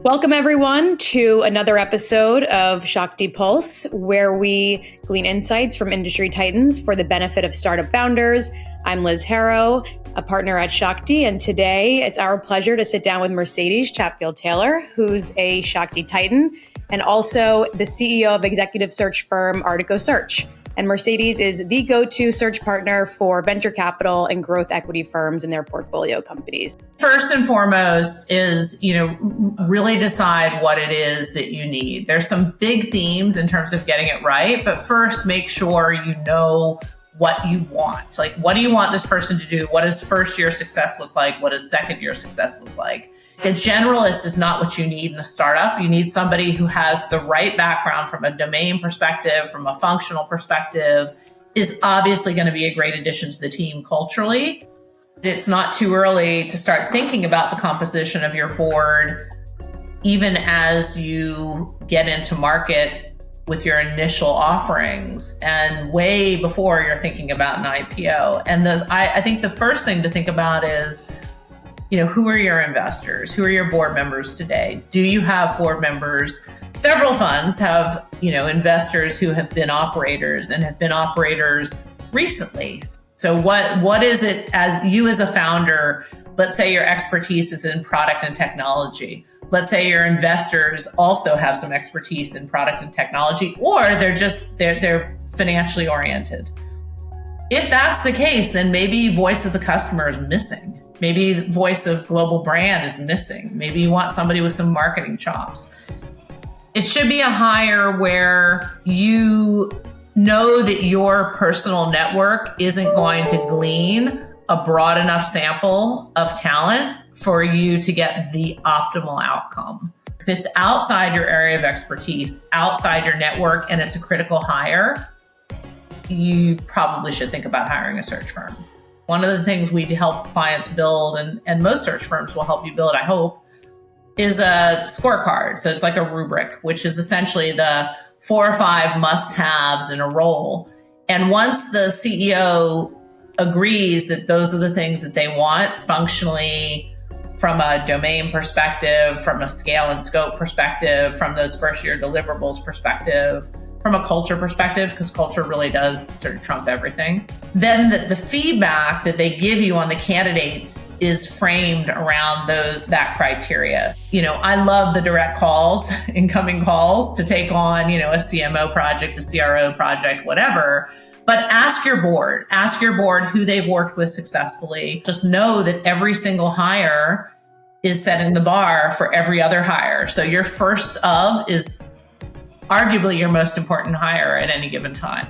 Welcome, everyone, to another episode of Shakti Pulse, where we glean insights from industry titans for the benefit of startup founders. I'm Liz Harrow, a partner at Shakti, and today it's our pleasure to sit down with Mercedes Chatfield-Taylor, who's a Shakti titan and also the CEO of executive search firm Artico Search. And Mercedes is the go-to search partner for venture capital and growth equity firms and their portfolio companies. First and foremost is, really decide what it is that you need. There's some big themes in terms of getting it right, but first make sure you know what you want. So, what do you want this person to do? What does first year success look like? What does second year success look like? A generalist is not what you need in a startup. You need somebody who has the right background from a domain perspective, from a functional perspective, is obviously going to be a great addition to the team culturally. It's not too early to start thinking about the composition of your board, even as you get into market with your initial offerings and way before you're thinking about an IPO. And I think the first thing to think about is, who are your investors? Who are your board members today? Do you have board members? Several funds have, investors who have been operators and have been operators recently. So what is it as you as a founder, let's say your expertise is in product and technology. Let's say your investors also have some expertise in product and technology, or they're financially oriented. If that's the case, then maybe voice of the customer is missing. Maybe the voice of global brand is missing. Maybe you want somebody with some marketing chops. It should be a hire where you know that your personal network isn't going to glean a broad enough sample of talent for you to get the optimal outcome. If it's outside your area of expertise, outside your network, and it's a critical hire, you probably should think about hiring a search firm. One of the things we help clients build, and most search firms will help you build, I hope, is a scorecard. So it's like a rubric, which is essentially the 4 or 5 must-haves in a role. And once the CEO agrees that those are the things that they want functionally, from a domain perspective, from a scale and scope perspective, from those first-year deliverables perspective, from a culture perspective, because culture really does sort of trump everything, then the feedback that they give you on the candidates is framed around that criteria. I love the direct calls, incoming calls to take on, a CMO project, a CRO project, whatever. But ask your board who they've worked with successfully. Just know that every single hire is setting the bar for every other hire. So your first of is arguably your most important hire at any given time.